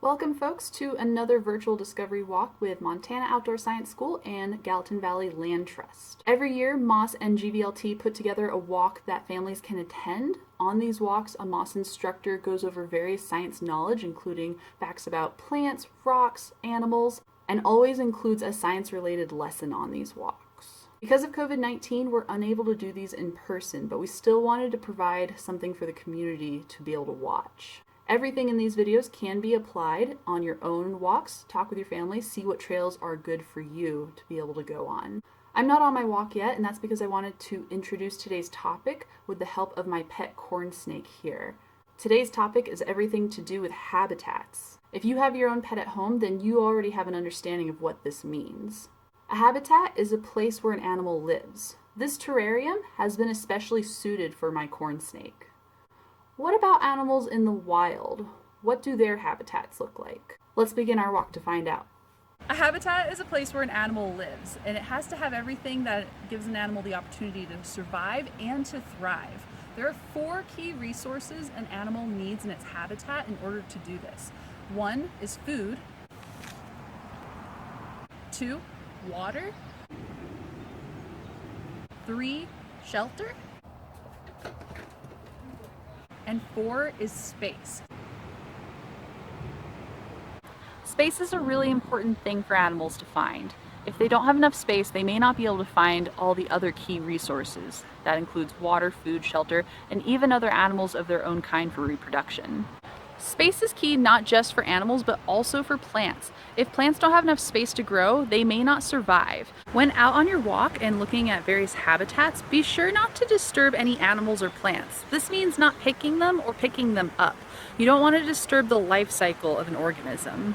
Welcome folks to another virtual discovery walk with Montana Outdoor Science School and Gallatin Valley Land Trust. Every year, Moss and GVLT put together a walk that families can attend. On these walks, a Moss instructor goes over various science knowledge, including facts about plants, rocks, animals, and always includes a science-related lesson on these walks. Because of COVID-19, we're unable to do these in person, but we still wanted to provide something for the community to be able to watch. Everything in these videos can be applied on your own walks. Talk with your family, see what trails are good for you to be able to go on. I'm not on my walk yet, and that's because I wanted to introduce today's topic with the help of my pet corn snake here. Today's topic is everything to do with habitats. If you have your own pet at home, then you already have an understanding of what this means. A habitat is a place where an animal lives. This terrarium has been especially suited for my corn snake. What about animals in the wild? What do their habitats look like? Let's begin our walk to find out. A habitat is a place where an animal lives, and it has to have everything that gives an animal the opportunity to survive and to thrive. There are 4 key resources an animal needs in its habitat in order to do this. 1 is food, 2, water, 3, shelter, and 4 is space. Space is a really important thing for animals to find. If they don't have enough space, they may not be able to find all the other key resources. That includes water, food, shelter, and even other animals of their own kind for reproduction. Space is key not just for animals, but also for plants. If plants don't have enough space to grow, they may not survive. When out on your walk and looking at various habitats, be sure not to disturb any animals or plants. This means not picking them or picking them up. You don't want to disturb the life cycle of an organism.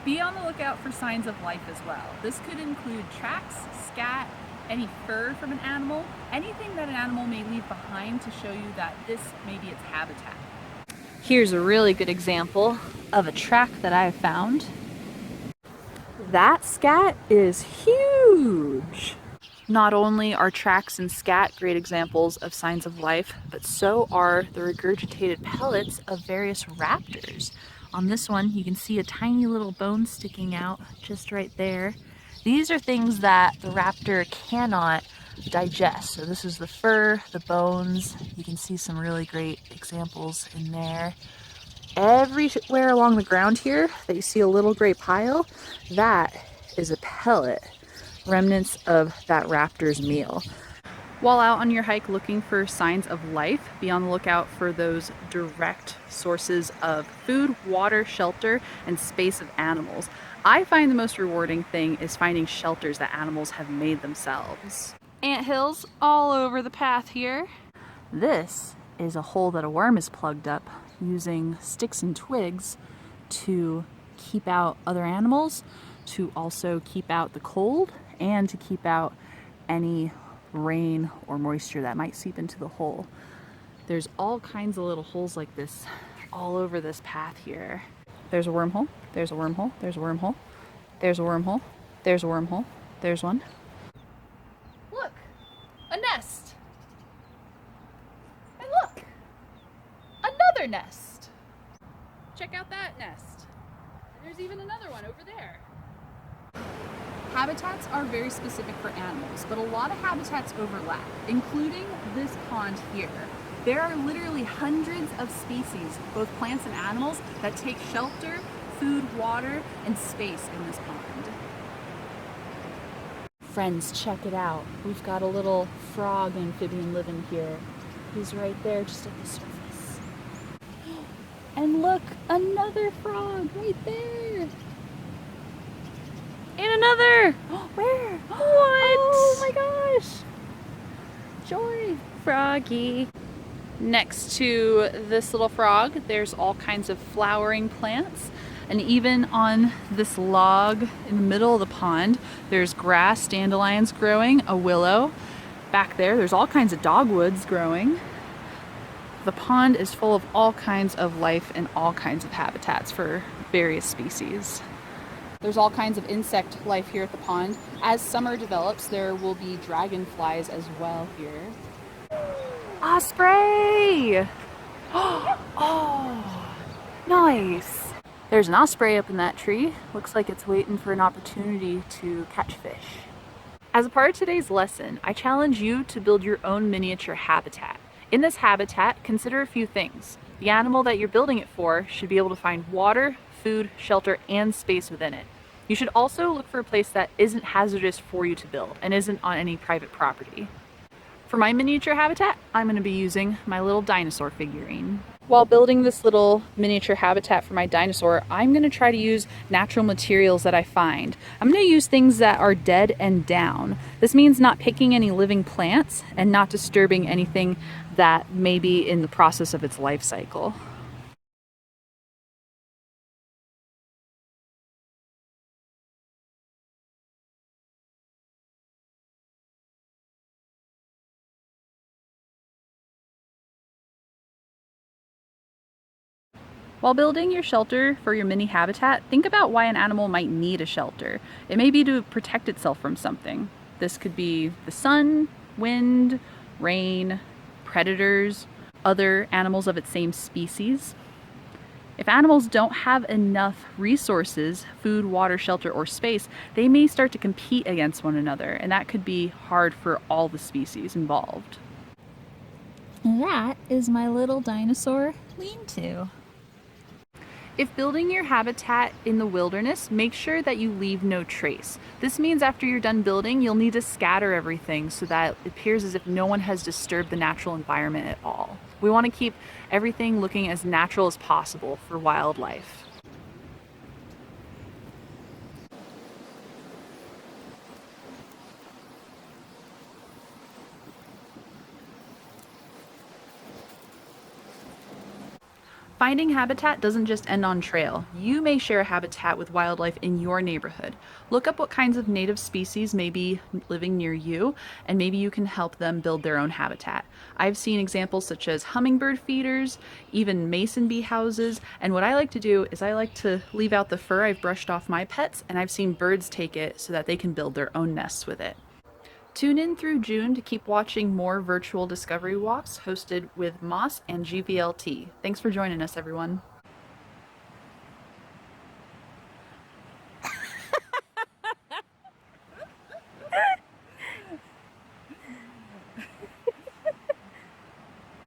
Be on the lookout for signs of life as well. This could include tracks, scat, any fur from an animal, anything that an animal may leave behind to show you that this may be its habitat. Here's a really good example of a track that I found. That scat is huge! Not only are tracks and scat great examples of signs of life, but so are the regurgitated pellets of various raptors. On this one, you can see a tiny little bone sticking out just right there. These are things that the raptor cannot digest. So this is the fur, the bones. You can see some really great examples in there. Everywhere along the ground here that you see a little gray pile, that is a pellet, remnants of that raptor's meal. While out on your hike looking for signs of life, be on the lookout for those direct sources of food, water, shelter, and space of animals. I find the most rewarding thing is finding shelters that animals have made themselves. Anthills all over the path here. This is a hole that a worm is plugged up using sticks and twigs to keep out other animals, to also keep out the cold, and to keep out any rain or moisture that might seep into the hole. There's all kinds of little holes like this all over this path here. There's a wormhole, there's a wormhole, there's a wormhole, there's a wormhole, there's a wormhole, there's one. Look, a nest. And look, another nest. Check out that nest. And there's even another one over there. Habitats are very specific for animals, but a lot of habitats overlap, including this pond here. There are literally hundreds of species, both plants and animals, that take shelter, food, water, and space in this pond. Friends, check it out. We've got a little frog amphibian living here. He's right there just at the surface. And look, another frog right there. And another! Where? What? Oh my gosh! Joy! Froggy. Next to this little frog, there's all kinds of flowering plants. And even on this log in the middle of the pond, there's grass, dandelions growing, a willow. Back there, there's all kinds of dogwoods growing. The pond is full of all kinds of life and all kinds of habitats for various species. There's all kinds of insect life here at the pond. As summer develops, there will be dragonflies as well here. Osprey! Oh, nice! There's an osprey up in that tree. Looks like it's waiting for an opportunity to catch fish. As a part of today's lesson, I challenge you to build your own miniature habitat. In this habitat, consider a few things. The animal that you're building it for should be able to find water, food, shelter, and space within it. You should also look for a place that isn't hazardous for you to build and isn't on any private property. For my miniature habitat, I'm going to be using my little dinosaur figurine. While building this little miniature habitat for my dinosaur, I'm going to try to use natural materials that I find. I'm going to use things that are dead and down. This means not picking any living plants and not disturbing anything that may be in the process of its life cycle. While building your shelter for your mini habitat, think about why an animal might need a shelter. It may be to protect itself from something. This could be the sun, wind, rain, predators, other animals of its same species. If animals don't have enough resources, food, water, shelter, or space, they may start to compete against one another, and that could be hard for all the species involved. That is my little dinosaur lean-to. If building your habitat in the wilderness, make sure that you leave no trace. This means after you're done building, you'll need to scatter everything so that it appears as if no one has disturbed the natural environment at all. We want to keep everything looking as natural as possible for wildlife. Finding habitat doesn't just end on trail. You may share a habitat with wildlife in your neighborhood. Look up what kinds of native species may be living near you, and maybe you can help them build their own habitat. I've seen examples such as hummingbird feeders, even mason bee houses, and what I like to do is I like to leave out the fur I've brushed off my pets, and I've seen birds take it so that they can build their own nests with it. Tune in through June to keep watching more virtual discovery walks hosted with Moss and GVLT. Thanks for joining us, everyone.